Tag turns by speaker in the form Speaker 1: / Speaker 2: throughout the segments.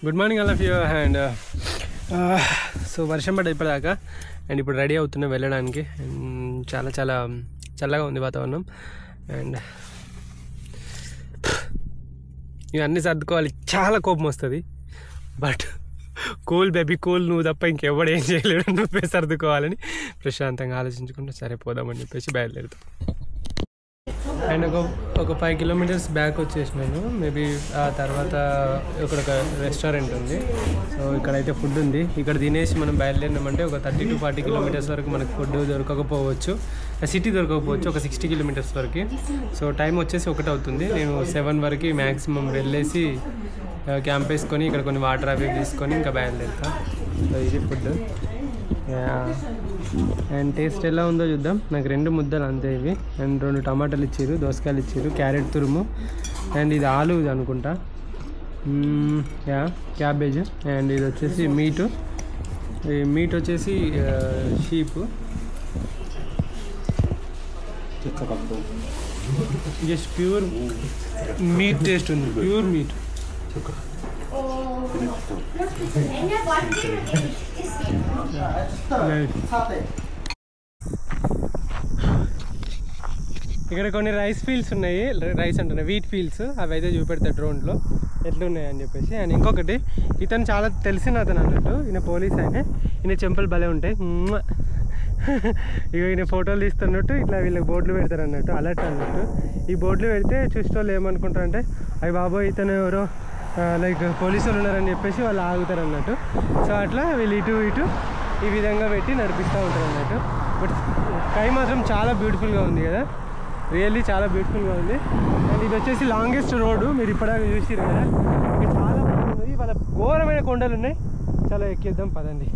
Speaker 1: Good morning all of you. And so వర్షం పడ్డ ఇప్పటిదాకా అండ్ ఇప్పుడు రెడీ అవుతున్నా వెళ్ళడానికి. అండ్ చాలా చాలా చల్లగా ఉంది వాతావరణం. అండ్ ఇవన్నీ సర్దుకోవాలి, చాలా కోపం వస్తుంది. బట్ కూల్ బేబీ కూల్, నువ్వు తప్ప ఇంకెవడు ఏం చేయలేడు, నువ్వే సర్దుకోవాలని ప్రశాంతంగా ఆలోచించుకుంటూ సరే పోదామని చెప్పేసి బయలుదేరుతాం. అండ్ ఒక 5 కిలోమీటర్స్ బ్యాక్ వచ్చేసినాను. మేబీ ఆ తర్వాత ఇక్కడ ఒక రెస్టారెంట్ ఉంది. సో ఇక్కడైతే ఫుడ్ ఉంది. ఇక్కడ తినేసి మనం బయలుదేరినామంటే ఒక 30 to 40 కిలోమీటర్స్ వరకు మనకు ఫుడ్ దొరకకపోవచ్చు, సిటీ దొరకకపోవచ్చు, ఒక 60 కిలోమీటర్స్ వరకు. సో టైం వచ్చేసి 1 అవుతుంది. నేను 7 వరకు మ్యాక్సిమం వెళ్ళేసి క్యాంప్ వేసుకొని ఇక్కడ కొన్ని వాటర్ అవి తీసుకొని ఇంకా బయలుదేరుతా. సో ఇది ఫుడ్. అండ్ టేస్ట్ ఎలా ఉందో చూద్దాం. నాకు 2 ముద్దలు అంతే ఇవి. అండ్ 2 టమాటాలు ఇచ్చారు, దోసకాయలు ఇచ్చారు, క్యారెట్ తురుము, అండ్ ఇది ఆలు ఇది అనుకుంటా, క్యాబేజ్. అండ్ ఇది వచ్చేసి మీటు. ఈ మీట్ వచ్చేసి sheep, just pure meet taste ఉంది, ప్యూర్ మీట్. ఇక్కడ కొన్ని రైస్ ఫీల్డ్స్ ఉన్నాయి, రైస్ అంటున్నాయి, వీట్ ఫీల్డ్స్. అవి అయితే చూపెడతాడు డ్రోన్లో ఎట్లున్నాయి అని చెప్పేసి. అండ్ ఇంకొకటి, ఇతను చాలా తెలిసిన అతను అన్నట్టు, ఈయన పోలీస్ ఆయన. ఈయన చెంపలు భలే ఉంటాయి. ఇక ఈయన ఫోటోలు తీస్తున్నట్టు ఇట్లా వీళ్ళకి బోర్డులు పెడతారు అన్నట్టు, అలర్ట్ అన్నట్టు. ఈ బోర్డులు పెడితే చూసే వాళ్ళు ఏమనుకుంటారంటే అవి బాబోయ్ ఇతను ఎవరో లైక్ పోలీసు వాళ్ళు ఉన్నారని చెప్పేసి వాళ్ళు ఆగుతారు అన్నట్టు. సో అట్లా వీళ్ళు ఇటు ఇటు ఈ విధంగా పెట్టి నడిపిస్తూ ఉంటారు అన్నట్టు. బట్ స్కై మాత్రం చాలా బ్యూటిఫుల్గా ఉంది కదా, రియల్లీ చాలా బ్యూటిఫుల్గా ఉంది. అండ్ ఇది వచ్చేసి లాంగెస్ట్ రోడ్డు, మీరు ఇప్పటిదాకా చూసిరు కదా. ఇది చాలా బాగుంది, వాళ్ళ ఘోరమైన కొండలు ఉన్నాయి. చాలా ఎక్కేద్దాం పదండి.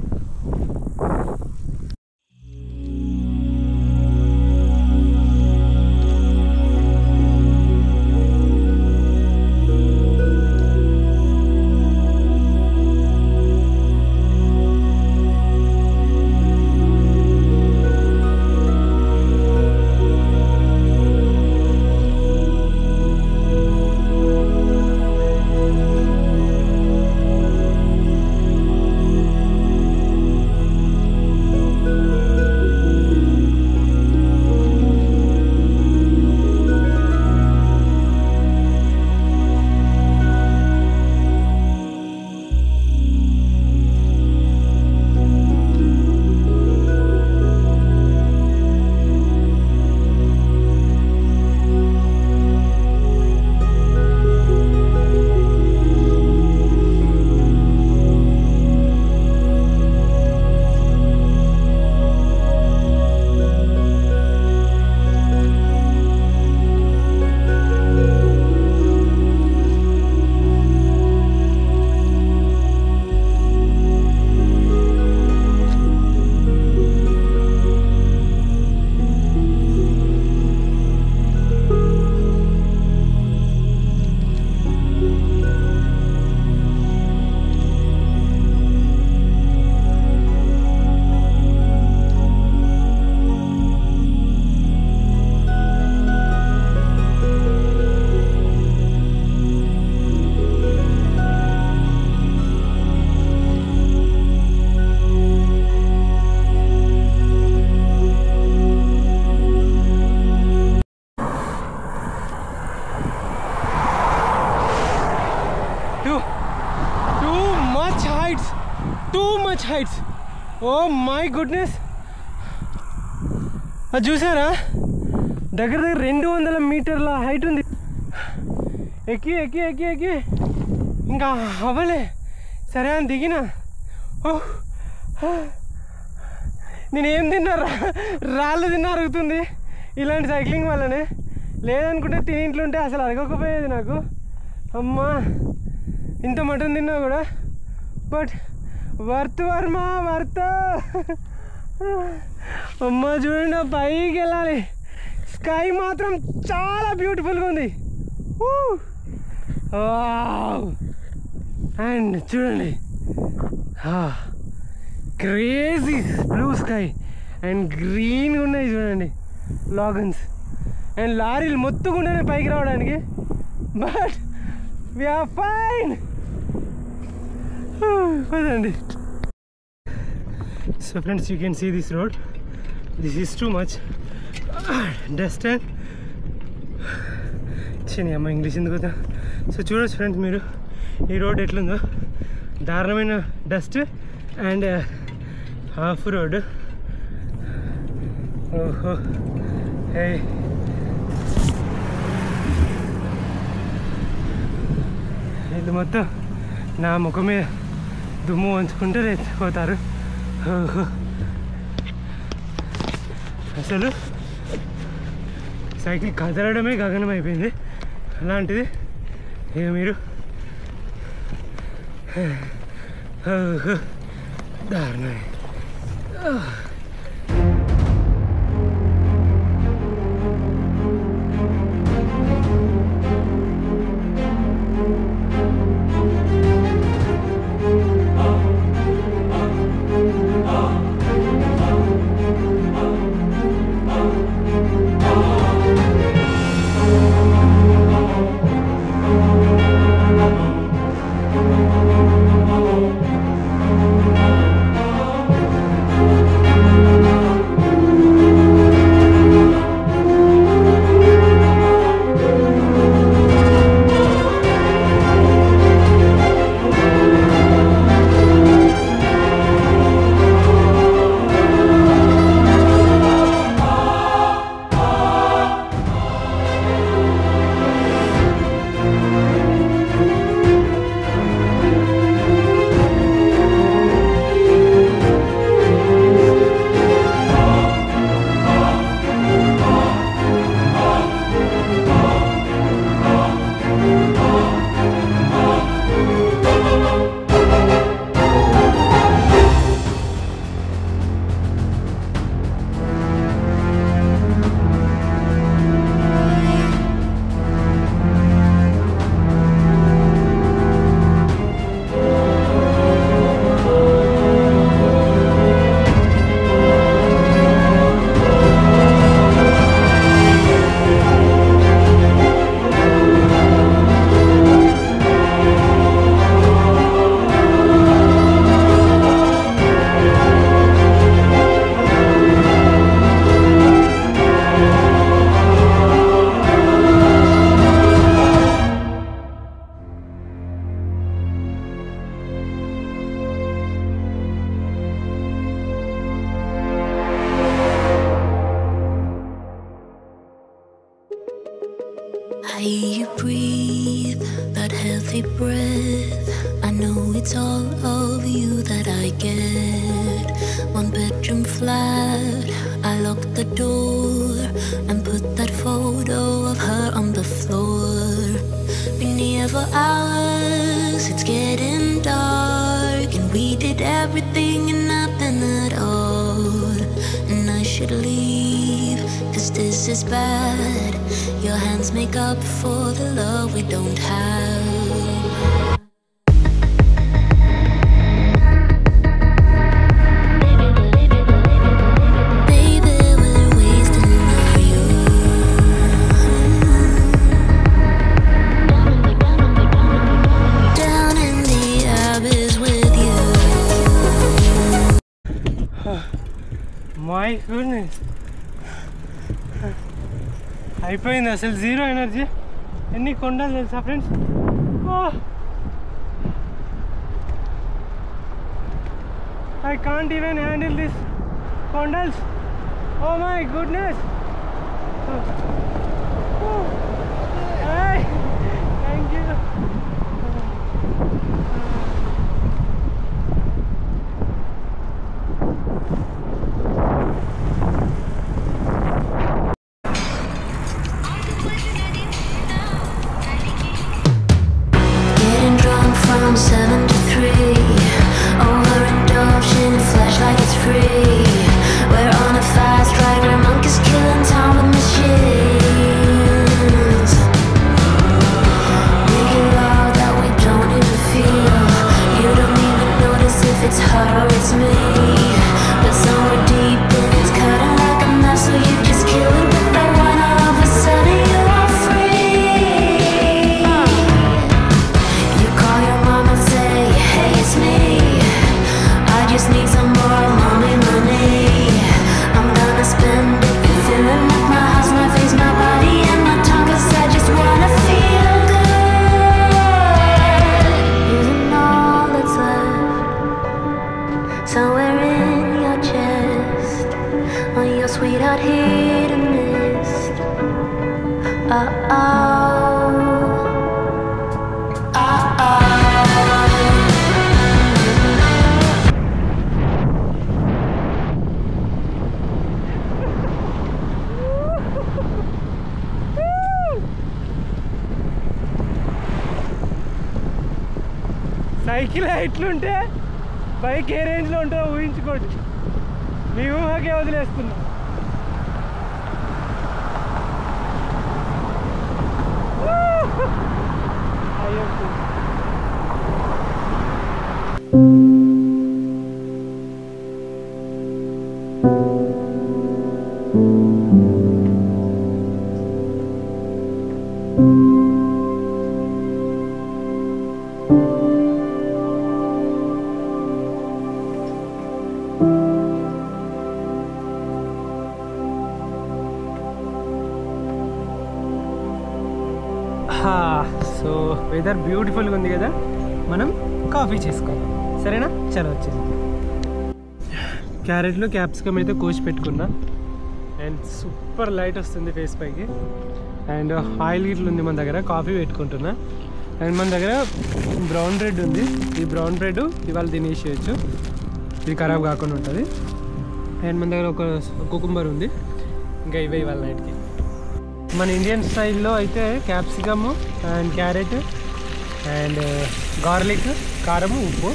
Speaker 1: హైట్స్. ఓ మై గుడ్నెస్, అది చూసారా, దగ్గర 200 మీటర్ల హైట్ ఉంది. ఎక్కి ఎక్కి ఎక్కి ఎక్కి ఇంకా అవ్వలే, సరే అని దిగిన. నేనేం తిన్నా, రాళ్ళు తిన్నా అరుగుతుంది ఇలాంటి సైక్లింగ్ వల్లనే. లేదనుకుంటే తినింట్లుంటే అసలు అరగకపోయేది నాకు. అమ్మా ఇంత మటన్ తిన్నా కూడా. But worth Varma worth. అమ్మ చూడండి, పైకి వెళ్ళాలి. స్కై మాత్రం చాలా బ్యూటిఫుల్గా ఉంది. అండ్ చూడండి, క్రేజీ బ్లూ స్కై అండ్ గ్రీన్గా ఉన్నాయి చూడండి లాగన్స్. అండ్ లారీలు మొత్తుకుంటేనే పైకి రావడానికి. But we are fine. పదండి. So friends, you can see this road. This is too much dust and చిన్న అమ్మ ఇంగ్లీష్ ఎందుకు కదా. సో చూడొచ్చు ఫ్రెండ్స్ మీరు ఈ రోడ్ ఎట్లుందో, దారుణమైన డస్ట్ అండ్ హాఫ్ రోడ్. ఓహో హే, వీళ్ళు మొత్తం నా ముఖం మీద దుమ్ము వంచుకుంటే పోతారు. అసలు సైకిల్ కదలడమే గగనం అయిపోయింది. అలాంటిది ఇక మీరు దారుణమే.
Speaker 2: I hear you breathe that healthy breath. I know it's all of you that I get. One bedroom flat, I lock the door and put that photo of her on the floor. Been here for hours, it's getting dark, and we did everything and nothing at all. And I should leave, 'cause this is bad. Your hands make up for the love we don't have. Baby, we're wasting our youth. Down in the abyss with you.
Speaker 1: My goodness, అయిపోయింది అసలు. Zero energy. ఎన్ని కొండలు తెలుసా friends? I can't even handle this కొండల్స్. Oh my goodness. Hey, thank you.
Speaker 2: Getting drunk from 7 to 3. Overindulging, flash like it's free. We're on a fast ride where monkeys killing time with machines.
Speaker 1: Cycle ఎట్లుంటే bike ఏ రేంజ్లో ఉంటుందో ఊహించుకోండి. మీ ఊహకే వదిలేస్తున్నా. So whether బ్యూటిఫుల్గా ఉంది కదా, మనం కాఫీ చేసుకోవాలి. సరేనా? చలో వచ్చేసి. క్యారెట్లు క్యాప్సికమ్ అయితే కోసి పెట్టుకున్నా. అండ్ సూపర్ లైట్ వస్తుంది ఫేస్ పైకి. అండ్ ఆయిల్ గిట్లు ఉంది మన దగ్గర. కాఫీ పెట్టుకుంటున్నా. అండ్ మన దగ్గర బ్రౌన్ బ్రెడ్ ఉంది. ఈ బ్రౌన్ బ్రెడ్ ఇవాళ తినేసేయచ్చు, ఇది ఖరాబ్ కాకుండా ఉంటుంది. అండ్ మన దగ్గర ఒక కుకుంబర్ ఉంది. ఇంకా ఇవే ఇవాళ నైట్కి. మన ఇండియన్ స్టైల్లో అయితే capsicum and carrot and garlic, కారము, ఉప్పు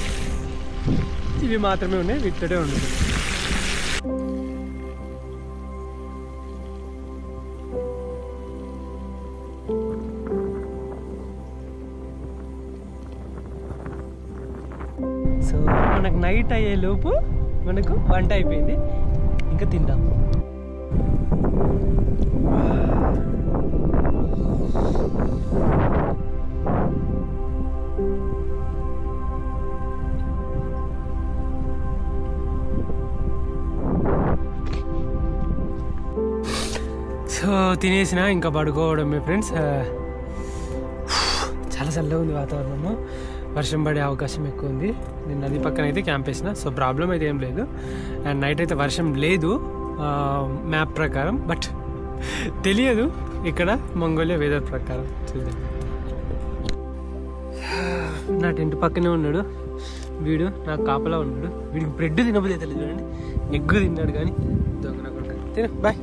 Speaker 1: ఇవి మాత్రమే ఉన్నాయి. వీటితోటే ఉండదు. సో మనకు నైట్ అయ్యే లోపు మనకు వంట అయిపోయింది. ఇంకా తిందాం. సో తినేసిన ఇంకా పడుకోవడమే ఫ్రెండ్స్. చాలా చల్లగా ఉంది వాతావరణము. వర్షం పడే అవకాశం ఎక్కువ ఉంది. నేను నది పక్కన అయితే క్యాంప్ వేసిన, సో ప్రాబ్లం అయితే ఏం లేదు. అండ్ నైట్ అయితే వర్షం లేదు మ్యాప్ ప్రకారం, బట్ తెలియదు ఇక్కడ మంగోలియా వెదర్ ప్రకారం. చూద్దాం. నా టెంట్ పక్కనే ఉన్నాడు వీడు, నాకు కాపలా ఉన్నాడు. వీడికి బ్రెడ్ తినబోతే తెలియదు చూడండి, ఎగ్గు తిన్నాడు కానీ దొంగ తిన. బాయ్.